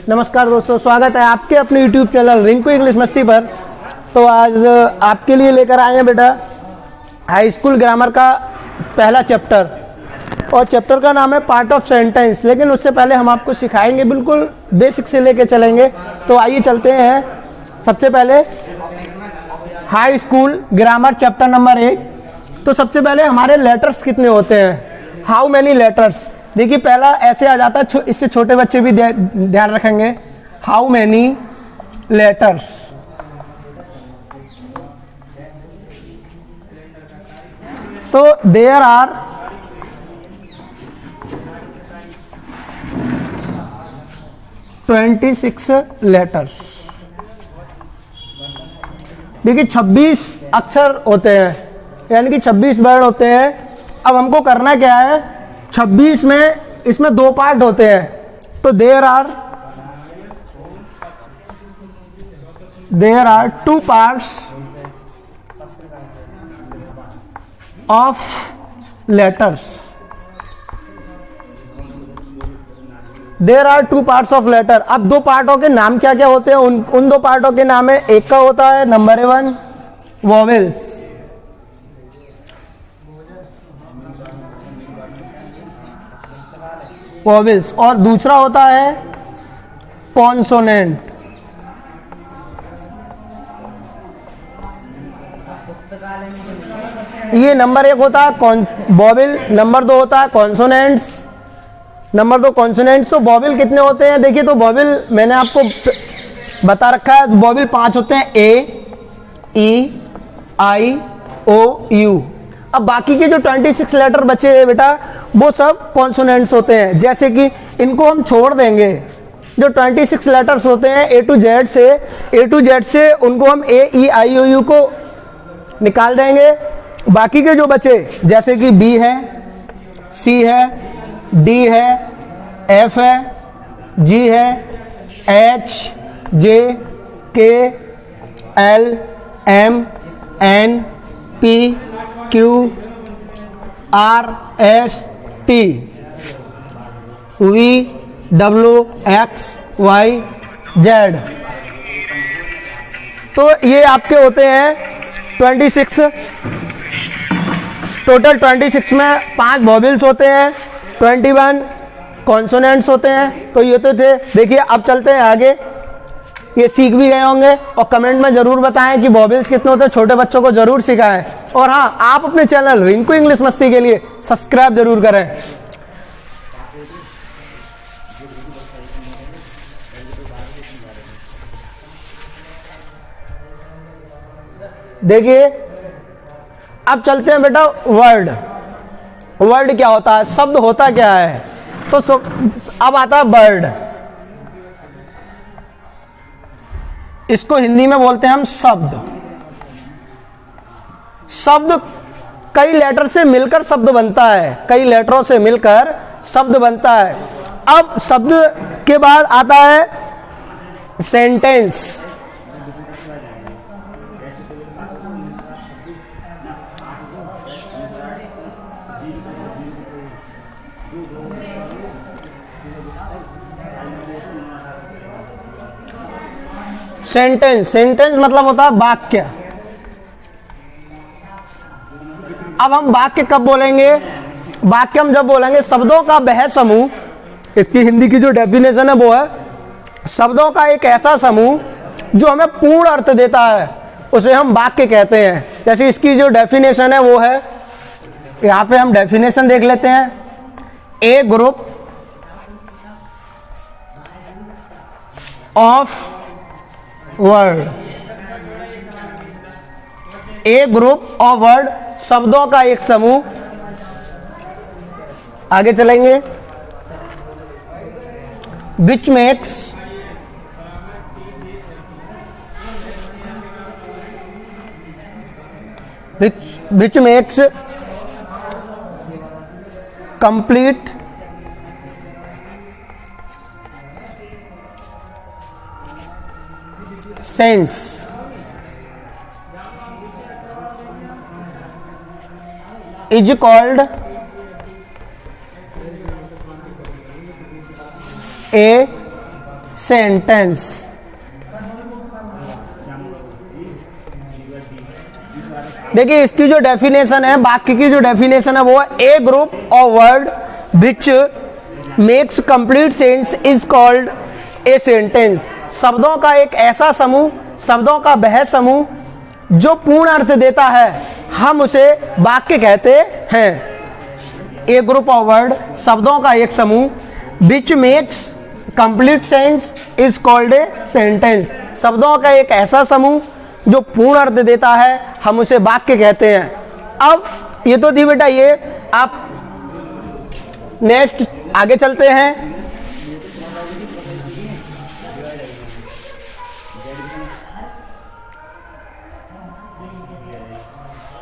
नमस्कार दोस्तों, स्वागत है आपके अपने YouTube चैनल रिंकू इंग्लिश मस्ती पर। तो आज आपके लिए लेकर आए हैं बेटा हाई स्कूल ग्रामर का पहला चैप्टर, और चैप्टर का नाम है पार्ट ऑफ सेंटेंस। लेकिन उससे पहले हम आपको सिखाएंगे, बिल्कुल बेसिक से लेके चलेंगे। तो आइए चलते हैं। सबसे पहले high school grammar chapter number 1। तो सबसे पहले हमारे लेटर्स कितने होते हैं, हाउ मैनी लेटर्स। देखिए पहला ऐसे आ जाता है, इससे छोटे बच्चे भी ध्यान रखेंगे। हाउ मैनी लेटर्स, तो देयर आर 26 लेटर्स। देखिए 26 अक्षर होते हैं, यानी कि 26 वर्ड होते हैं। अब हमको करना क्या है, 26 में इसमें 2 पार्ट होते हैं। तो there are 2 parts of letters. There are 2 parts of letter. अब 2 पार्टों के नाम क्या क्या होते हैं, उन 2 पार्टों के नाम है, एक का होता है नंबर 1 वॉवेल्स, वॉवेल्स, और दूसरा होता है कॉन्सोनेंट। ये नंबर 1 होता है वॉवेल, नंबर 2 होता है कॉन्सोनेंट्स, नंबर 2 कॉन्सोनेंट्स। तो वॉवेल कितने होते हैं, देखिए तो वॉवेल मैंने आपको बता रखा है, वॉवेल 5 होते हैं, ए, ई, आई, ओ, यू। अब बाकी के जो 26 लेटर बचे हैं बेटा, वो सब कॉन्सोनेंट्स होते हैं। जैसे कि इनको हम छोड़ देंगे, जो 26 लेटर्स होते हैं ए टू जेड से उनको हम ए, ई, आई, ओ, यू को निकाल देंगे। बाकी के जो बचे, जैसे कि बी है, सी है, डी है, एफ है, जी है, H, J, K, L, M, N, P, Q, R, S, T, V, W, X, Y, Z. तो ये आपके होते हैं 26। टोटल 26 में 5 वॉवेल्स होते हैं, 21 कॉन्सोनेंट्स होते हैं। तो ये तो थे। देखिए अब चलते हैं आगे, ये सीख भी गए होंगे, और कमेंट में जरूर बताएं कि वॉवेल्स कितने होते हैं, छोटे बच्चों को जरूर सिखाएं। और हाँ, आप अपने चैनल रिंकू इंग्लिश मस्ती के लिए सब्सक्राइब जरूर करें। देखिए अब चलते हैं बेटा वर्ड। वर्ड क्या होता है, शब्द होता क्या है। तो अब आता है वर्ड, इसको हिंदी में बोलते हैं हम शब्द। शब्द कई लेटर से मिलकर शब्द बनता है, कई लेटरों से मिलकर शब्द बनता है। अब शब्द के बाद आता है सेंटेंस। सेंटेंस मतलब होता है वाक्य। अब हम वाक्य कब बोलेंगे, वाक्य हम जब बोलेंगे शब्दों का वह समूह, इसकी हिंदी की जो डेफिनेशन है वो है शब्दों का एक ऐसा समूह जो हमें पूर्ण अर्थ देता है, उसे हम वाक्य कहते हैं। जैसे इसकी जो डेफिनेशन है वो है, यहां पे हम डेफिनेशन देख लेते हैं। A group of word, a group of word, शब्दों का एक समूह। आगे चलेंगे, which makes complete sense. is called a sentence. देखिए इसकी जो डेफिनेशन है, वाक्य की जो डेफिनेशन है वो है a group of word which makes complete sense is called a sentence. शब्दों का एक ऐसा समूह, शब्दों का वह समूह जो पूर्ण अर्थ देता है, हम उसे वाक्य कहते हैं। ए ग्रुप ऑफ वर्ड, शब्दों का एक समूह, विच makes complete sense is called a sentence. शब्दों का एक ऐसा समूह जो पूर्ण अर्थ देता है, हम उसे वाक्य कहते हैं। अब ये तो थी बेटा ये, आप नेक्स्ट आगे चलते हैं।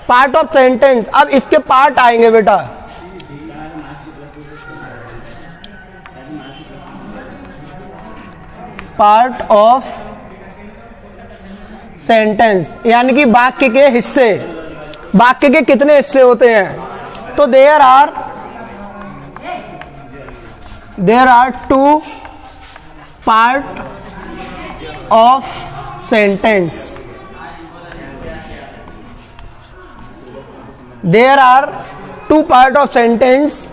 पार्ट ऑफ सेंटेंस, अब इसके पार्ट आएंगे बेटा। पार्ट ऑफ सेंटेंस यानी कि वाक्य के हिस्से। वाक्य के कितने हिस्से होते हैं? तो there are two part of sentence. There are two part of sentence.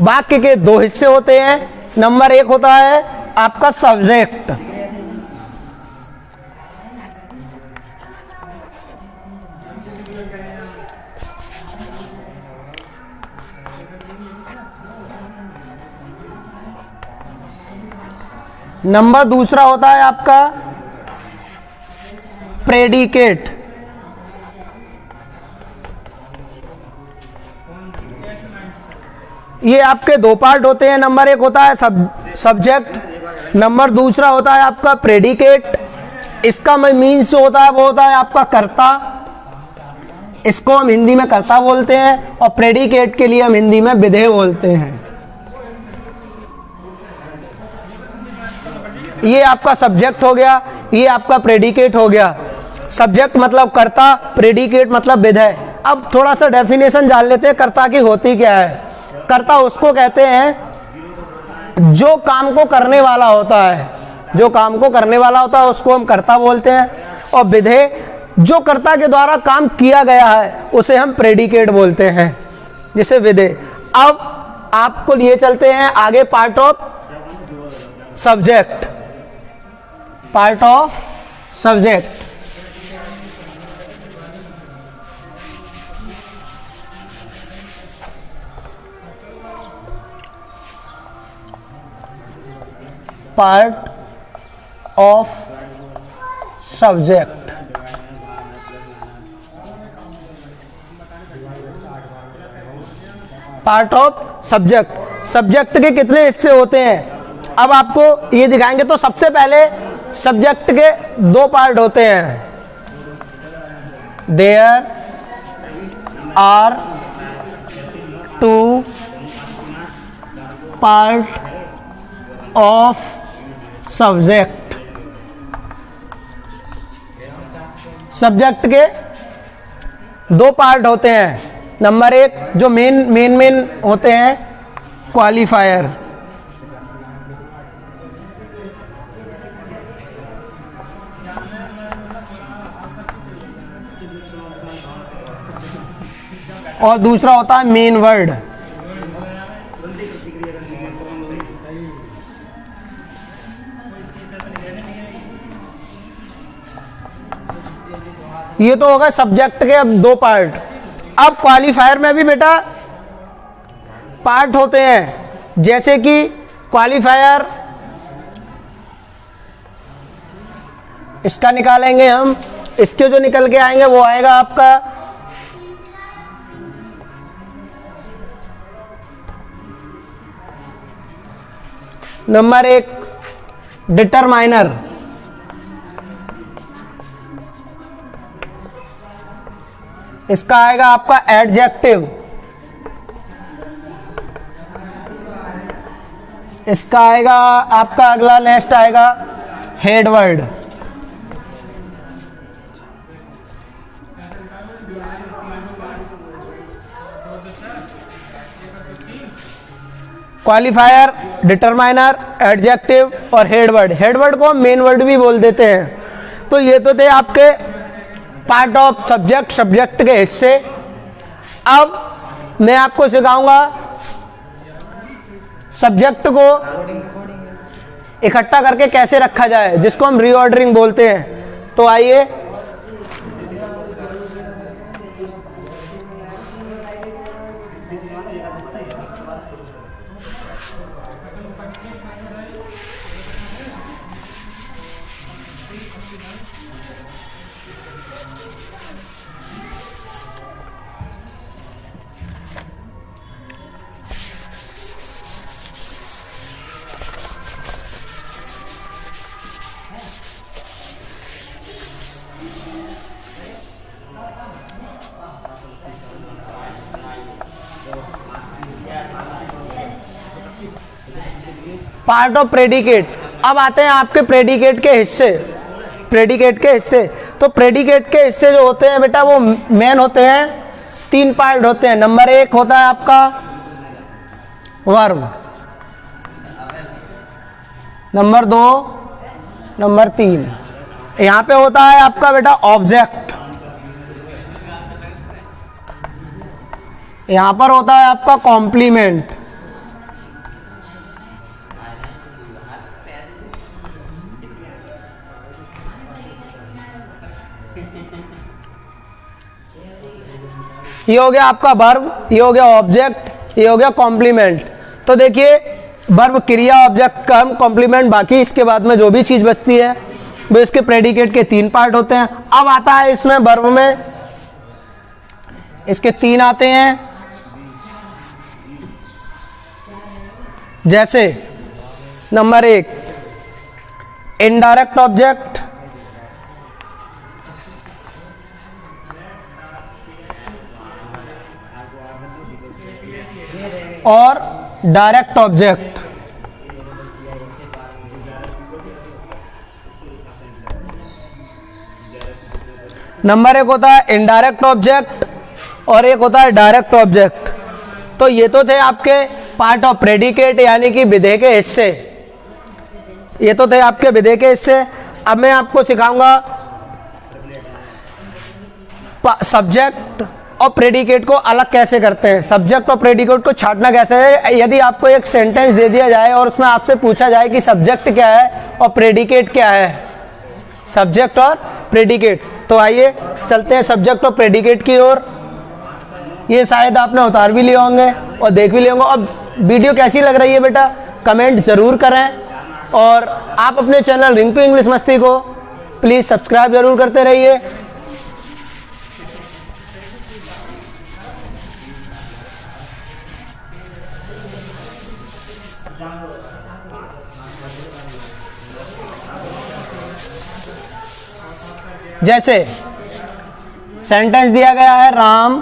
वाक्य के दो हिस्से होते हैं। नंबर एक होता है आपका सब्जेक्ट, नंबर दूसरा होता है आपका प्रेडिकेट। ये आपके दो पार्ट होते हैं। नंबर एक होता है सब्जेक्ट, नंबर दूसरा होता है आपका प्रेडिकेट। इसका मीन्स जो होता है वो होता है आपका कर्ता, इसको हम हिंदी में कर्ता बोलते हैं, और प्रेडिकेट के लिए हम हिंदी में विधेय बोलते हैं। ये आपका सब्जेक्ट हो गया, ये आपका प्रेडिकेट हो गया। सब्जेक्ट मतलब कर्ता, प्रेडिकेट मतलब विधेय। अब थोड़ा सा डेफिनेशन जान लेते हैं कर्ता की होती क्या है। कर्ता उसको कहते हैं जो काम को करने वाला होता है, जो काम को करने वाला होता है उसको हम कर्ता बोलते हैं, और विधेय जो कर्ता के द्वारा काम किया गया है उसे हम प्रेडिकेट बोलते हैं, जिसे विधेय। अब आपको लिए चलते हैं आगे part of subject. Part of subject, part of subject. Part of subject, subject के कितने हिस्से होते हैं अब आपको ये दिखाएंगे। तो सबसे पहले सब्जेक्ट के दो पार्ट होते हैं। There are two part of subject. Subject के दो पार्ट होते हैं। नंबर एक जो मेन होते हैं क्वालिफायर, और दूसरा होता है मेन वर्ड। ये तो होगा सब्जेक्ट के अब दो पार्ट। अब क्वालिफायर में भी बेटा पार्ट होते हैं, जैसे कि क्वालिफायर इसका निकालेंगे हम, इसके जो निकल के आएंगे वो आएगा आपका नंबर एक डिटरमाइनर, इसका आएगा आपका एडजेक्टिव, इसका आएगा आपका अगला नेक्स्ट आएगा head word. Qualifier, determiner, adjective और हेड वर्ड। हेड वर्ड को हम मेन वर्ड भी बोल देते हैं। तो ये तो थे आपके पार्ट ऑफ सब्जेक्ट, सब्जेक्ट के हिस्से। अब मैं आपको सिखाऊंगा सब्जेक्ट को इकट्ठा करके कैसे रखा जाए, जिसको हम रीऑर्डरिंग बोलते हैं। तो आइए पार्ट ऑफ प्रेडिकेट। अब आते हैं आपके प्रेडिकेट के हिस्से। प्रेडिकेट के हिस्से, तो प्रेडिकेट के हिस्से जो होते हैं बेटा वो मेन होते हैं, 3 पार्ट होते हैं। नंबर 1 होता है आपका वर्ब, नंबर 2, नंबर 3 यहां पे होता है आपका बेटा ऑब्जेक्ट, यहां पर होता है आपका कॉम्प्लीमेंट, ये हो गया आपका वर्ब, ये हो गया ऑब्जेक्ट, ये हो गया कॉम्प्लीमेंट। तो देखिए वर्ब क्रिया, ऑब्जेक्ट, कर्म, कॉम्प्लीमेंट, बाकी इसके बाद में जो भी चीज बचती है वो इसके प्रेडिकेट के 3 पार्ट होते हैं। अब आता है इसमें वर्ब में इसके 3 आते हैं, जैसे नंबर 1 इनडायरेक्ट ऑब्जेक्ट, और डायरेक्ट ऑब्जेक्ट। नंबर 1 होता है इनडायरेक्ट ऑब्जेक्ट और एक होता है डायरेक्ट ऑब्जेक्ट। तो ये तो थे आपके पार्ट ऑफ प्रेडिकेट यानी कि विधेय के हिस्से, ये तो थे आपके विधेय के हिस्से। अब मैं आपको सिखाऊंगा सब्जेक्ट और प्रेडिकेट को अलग कैसे करते हैं, सब्जेक्ट और प्रेडिकेट को छांटना कैसे है। यदि आपको एक सेंटेंस दे दिया जाए और उसमें आपसे पूछा जाए कि सब्जेक्ट क्या है और प्रेडिकेट क्या है, सब्जेक्ट और प्रेडिकेट, तो आइए चलते हैं सब्जेक्ट और प्रेडिकेट की ओर। ये शायद आपने उतार भी लिए होंगे और देख भी लिए होंगे। अब वीडियो कैसी लग रही है बेटा कमेंट जरूर करें, और आप अपने चैनल रिंकू इंग्लिश मस्ती को प्लीज सब्सक्राइब जरूर करते रहिए। जैसे सेंटेंस दिया गया है, राम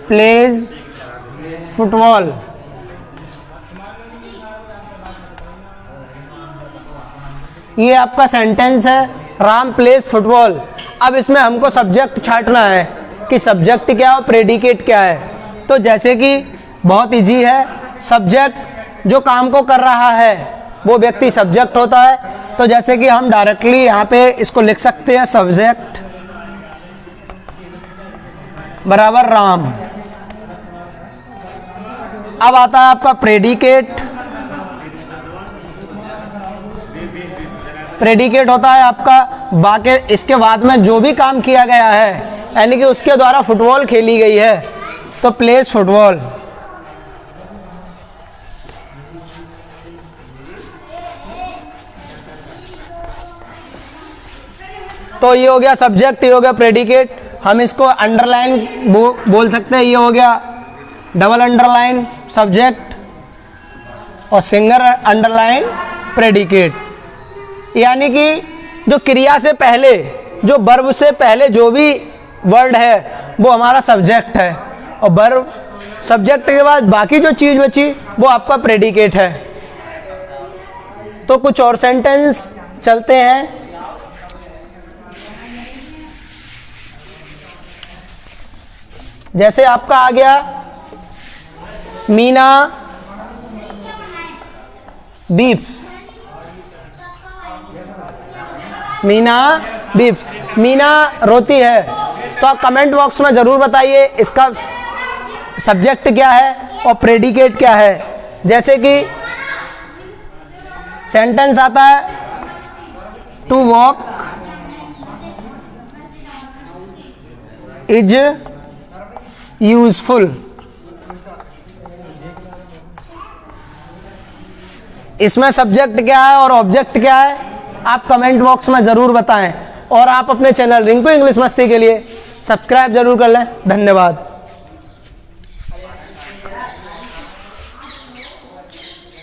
प्लेज फुटबॉल। ये आपका सेंटेंस है, राम प्लेज फुटबॉल। अब इसमें हमको सब्जेक्ट छांटना है कि सब्जेक्ट क्या और प्रेडिकेट क्या है। तो जैसे कि बहुत इजी है, सब्जेक्ट जो काम को कर रहा है वो व्यक्ति सब्जेक्ट होता है। तो जैसे कि हम डायरेक्टली यहाँ पे इसको लिख सकते हैं, सब्जेक्ट बराबर राम। अब आता है आपका प्रेडिकेट। प्रेडिकेट होता है आपका बाकी इसके बाद में जो भी काम किया गया है, यानी कि उसके द्वारा फुटबॉल खेली गई है, तो प्लेस फुटबॉल। तो ये हो गया सब्जेक्ट, ये हो गया प्रेडिकेट। हम इसको अंडरलाइन बोल सकते हैं, ये हो गया डबल अंडरलाइन सब्जेक्ट और सिंगल अंडरलाइन प्रेडिकेट। यानी कि जो क्रिया से पहले, जो वर्ब से पहले जो भी वर्ड है वो हमारा सब्जेक्ट है, और वर्ब सब्जेक्ट के बाद बाकी जो चीज बची वो आपका प्रेडिकेट है। तो कुछ और सेंटेंस चलते हैं। जैसे आपका आ गया मीना बीप्स, मीना बीप्स, मीना रोती है। तो आप कमेंट बॉक्स में जरूर बताइए इसका सब्जेक्ट क्या है और प्रेडिकेट क्या है। जैसे कि सेंटेंस आता है टू वॉक इज यूजफुल, इसमें सब्जेक्ट क्या है और ऑब्जेक्ट क्या है आप कमेंट बॉक्स में जरूर बताएं। और आप अपने चैनल रिंकू इंग्लिश मस्ती के लिए सब्सक्राइब जरूर कर लें। धन्यवाद।